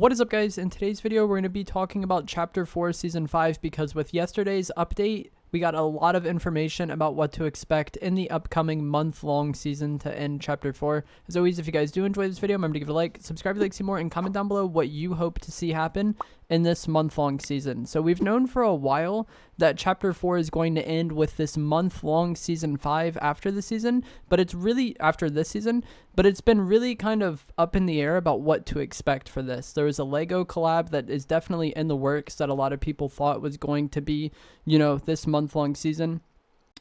What is up, guys? In today's video, we're going to be talking about Chapter 4 Season 5 because with yesterday's update, we got a lot of information about what to expect in the upcoming month-long season to end Chapter 4. As always, if you guys do enjoy this video, remember to give it a like, subscribe if you like to see more, and comment down below what you hope to see happen in this month-long season. So we've known for a while that Chapter 4 is going to end with this month-long Season 5 after the season, but it's really after this season, but it's been really kind of up in the air about what to expect for this. There was a Lego collab that is definitely in the works that a lot of people thought was going to be, you know, this month-long season.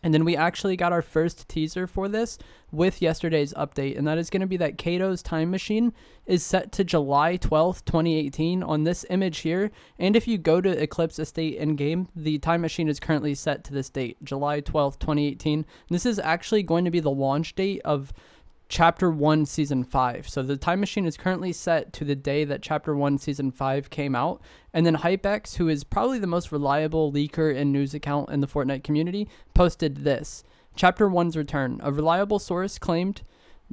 And then we actually got our first teaser for this with yesterday's update, and that is going to be that Kados Time Machine is set to July 12th, 2018 on this image here. And if you go to Eclipse Estate in-game, the time machine is currently set to this date, July 12th, 2018. This is actually going to be the launch date of Chapter 1 Season 5. So the time machine is currently set to the day that Chapter 1 Season 5 came out. And then HypeX, who is probably the most reliable leaker and news account in the Fortnite community, posted this. Chapter 1's return. A reliable source claimed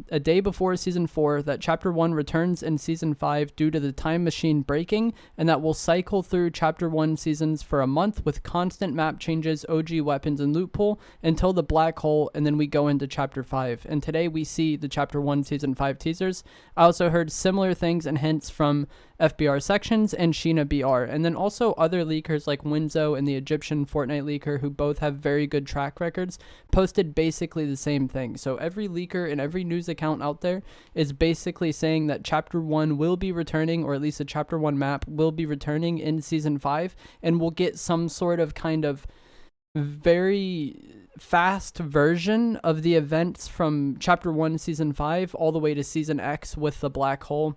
a day before Season 4 that Chapter 1 returns in Season 5 due to the time machine breaking, and that will cycle through Chapter 1 seasons for a month with constant map changes, OG weapons, and loot pool until the black hole, and then we go into Chapter 5. And today we see the Chapter 1 Season 5 teasers. I also heard similar things and hints from FBR Sections and Sheena BR, and then also other leakers like Winzo and the Egyptian Fortnite leaker, who both have very good track records, posted basically the same thing. So every leaker and every news account out there is basically saying that Chapter 1 will be returning, or at least the Chapter 1 map will be returning in Season 5, and we'll get some sort of kind of very fast version of the events from Chapter 1 Season 5 all the way to Season X with the black hole.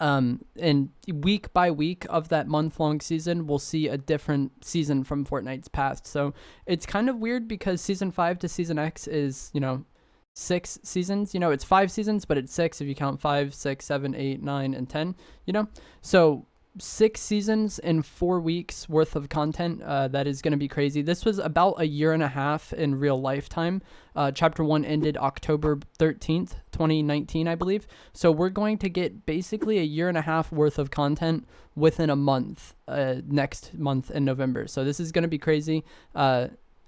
And week by week of that month-long season, we'll see a different season from Fortnite's past. So it's kind of weird because Season 5 to Season X is, you know, 6 seasons. You know, it's 5 seasons, but it's 6 if you count 5, 6, 7, 8, 9, and 10, you know? So 6 seasons in 4 weeks worth of content. That is going to be crazy. This was about a year and a half in real lifetime. Chapter 1 ended October 13th, 2019, I believe. So we're going to get basically a year and a half worth of content within a month, next month in November. So this is going to be crazy.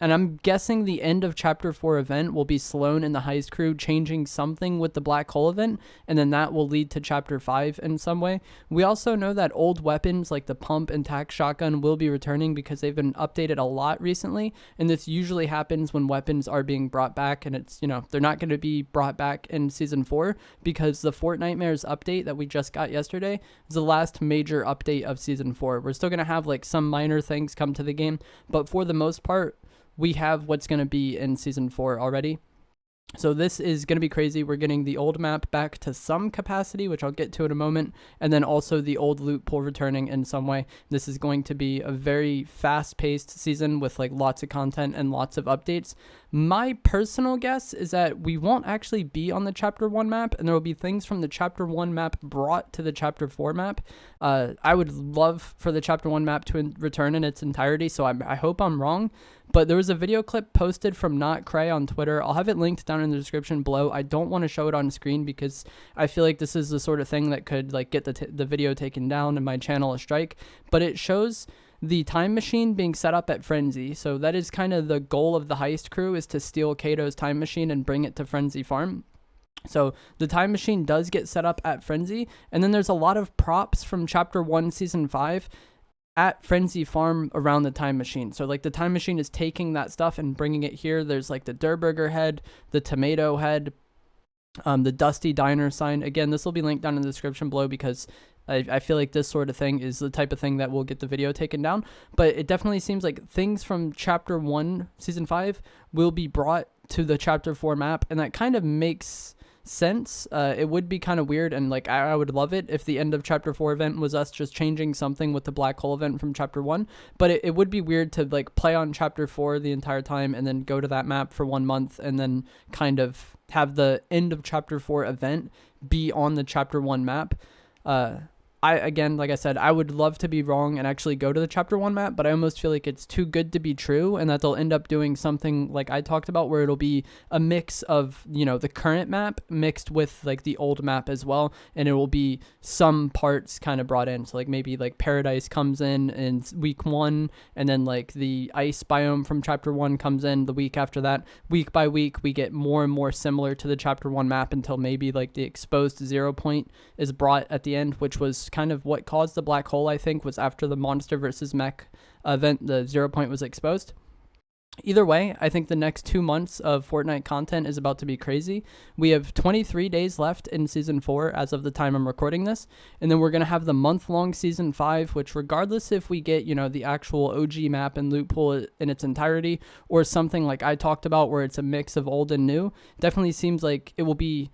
And I'm guessing the end of Chapter 4 event will be Sloan and the Heist crew changing something with the Black Hole event, and then that will lead to Chapter 5 in some way. We also know that old weapons like the pump and tac shotgun will be returning because they've been updated a lot recently, and this usually happens when weapons are being brought back, and it's, you know, they're not going to be brought back in Season 4 because the Fortnitemares update that we just got yesterday is the last major update of Season 4. We're still going to have like some minor things come to the game, but for the most part, we have what's going to be in Season 4 already. So this is going to be crazy. We're getting the old map back to some capacity, which I'll get to in a moment, and then also the old loot pool returning in some way. This is going to be a very fast-paced season with like lots of content and lots of updates. My personal guess is that we won't actually be on the Chapter 1 map, and there will be things from the Chapter 1 map brought to the Chapter 4 map. I would love for the Chapter 1 map to return in its entirety, so I hope I'm wrong. But there was a video clip posted from Not Cray on Twitter. I'll have it linked down in the description below. I don't want to show it on screen because I feel like this is the sort of thing that could like get the video taken down and my channel a strike. But it shows the time machine being set up at Frenzy. So that is kind of the goal of the heist crew, is to steal Kado's time machine and bring it to Frenzy Farm. So the time machine does get set up at Frenzy, and then there's a lot of props from Chapter 1 Season 5 at Frenzy Farm around the time machine. So like the time machine is taking that stuff and bringing it here. There's like the Durburger head, the tomato head, the Dusty Diner sign. Again, this will be linked down in the description below because I feel like this sort of thing is the type of thing that will get the video taken down. But it definitely seems like things from Chapter 1 Season 5 will be brought to the Chapter 4 map, and that kind of makes sense. It would be kind of weird, and like I would love it if the end of Chapter 4 event was us just changing something with the black hole event from Chapter 1, but it would be weird to like play on Chapter 4 the entire time and then go to that map for 1 month and then kind of have the end of Chapter 4 event be on the Chapter 1 map. again, like I said, I would love to be wrong and actually go to the chapter 1 map, but I almost feel like it's too good to be true, and that they'll end up doing something like I talked about, where it'll be a mix of, you know, the current map mixed with like the old map as well, and it will be some parts kind of brought in. So like maybe like Paradise comes in week 1, and then like the ice biome from chapter 1 comes in the week after that. Week by week we get more and more similar to the chapter 1 map until maybe like the exposed 0 point is brought at the end, which was kind of what caused the black hole. I think was after the monster versus mech event, the 0 point was exposed. Either way, I think the next 2 months of Fortnite content is about to be crazy. We have 23 days left in Season 4 as of the time I'm recording this. And then we're going to have the month-long Season 5, which regardless if we get, you know, the actual OG map and loot pool in its entirety, or something like I talked about where it's a mix of old and new, definitely seems like it will be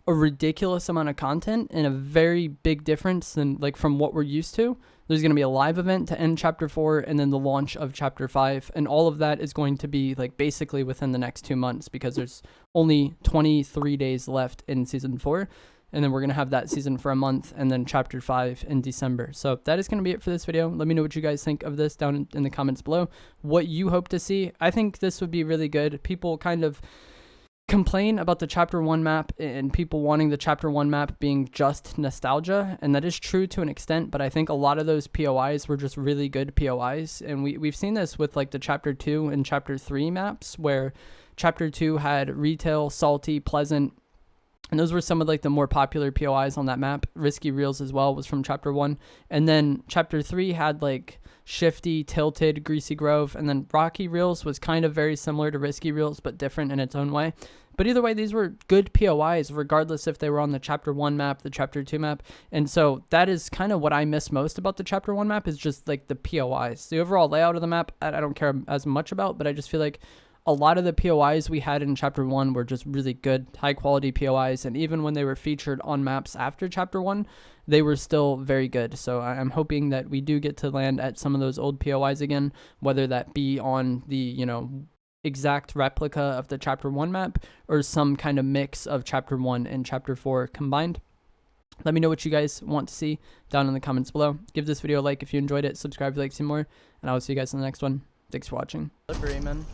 a ridiculous amount of content and a very big difference than like from what we're used to. There's going to be a live event to end chapter 4 and then the launch of chapter 5, and all of that is going to be like basically within the next 2 months, because there's only 23 days left in season 4, and then we're going to have that season for a month, and then chapter 5 in December. So that is going to be it for this video. Let me know what you guys think of this down in the comments below, what you hope to see. I think this would be really good. People kind of complain about the chapter 1 map and people wanting the chapter 1 map being just nostalgia, and that is true to an extent, but I think a lot of those POIs were just really good POIs, and we've seen this with like the chapter 2 and chapter 3 maps, where chapter 2 had retail, salty, pleasant, and those were some of like the more popular POIs on that map. Risky Reels as well was from chapter 1, and then chapter 3 had like Shifty, Tilted, Greasy Grove, and then Rocky Reels was kind of very similar to Risky Reels but different in its own way. But either way, these were good POIs regardless if they were on the chapter 1 map, the chapter 2 map, and so that is kind of what I miss most about the chapter 1 map, is just like the POIs. The overall layout of the map I don't care as much about, but I just feel like a lot of the POIs we had in chapter 1 were just really good, high quality POIs, and even when they were featured on maps after chapter 1, they were still very good. So I'm hoping that we do get to land at some of those old POIs again, whether that be on the, you know, exact replica of the chapter 1 map or some kind of mix of chapter 1 and chapter 4 combined. Let me know what you guys want to see down in the comments below. Give this video a like if you enjoyed it, subscribe if you'd like to see more, and I will see you guys in the next one. Thanks for watching. Slippery, man.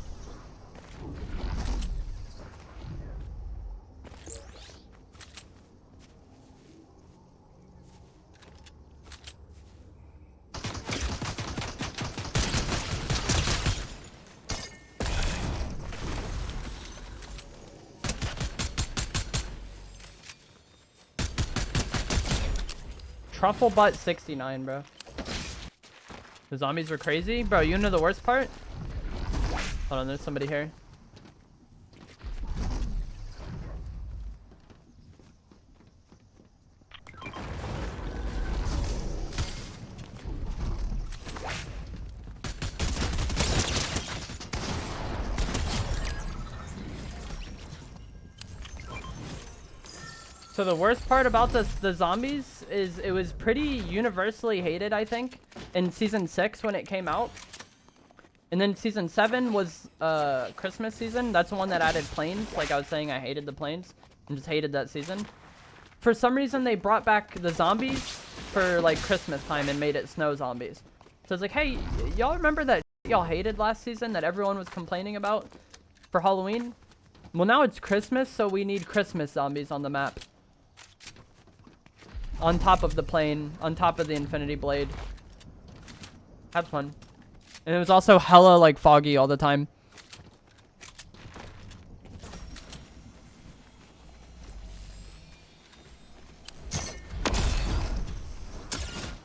Truffle butt 69, bro. The zombies were crazy. Bro, you know the worst part? Hold on, there's somebody here. So the worst part about the zombies is it was pretty universally hated, I think, in season 6 when it came out. And then season 7 was Christmas season. That's the one that added planes. Like I was saying, I hated the planes and just hated that season. For some reason, they brought back the zombies for like Christmas time and made it snow zombies. So it's like, hey, y'all remember that y'all hated last season that everyone was complaining about for Halloween? Well, now it's Christmas, so we need Christmas zombies on the map. On top of the plane, on top of the Infinity Blade. Have fun. And it was also hella like foggy all the time.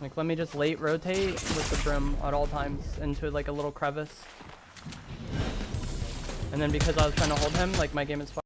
Like, let me just late rotate with the brim at all times into like a little crevice. And then because I was trying to hold him, like my game is fucking.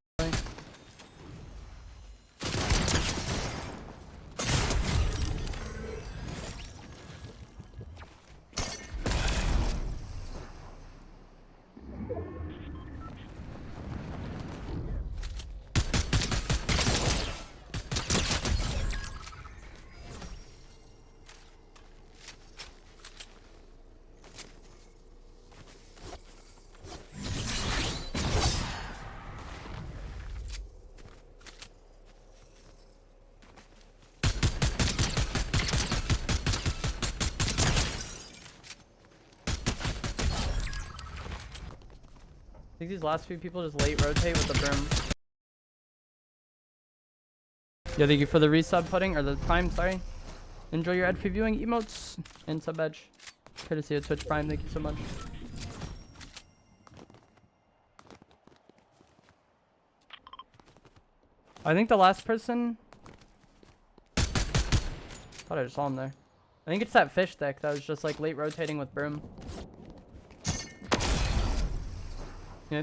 think these last few people just late rotate with the broom. Yeah, thank you for the resub pudding, or the prime, sorry. Enjoy your ad viewing emotes and sub badge. Courtesy of Twitch Prime, thank you so much. I think the last person... thought I just saw him there. I think it's that fish deck that was just like late rotating with broom. Yeah.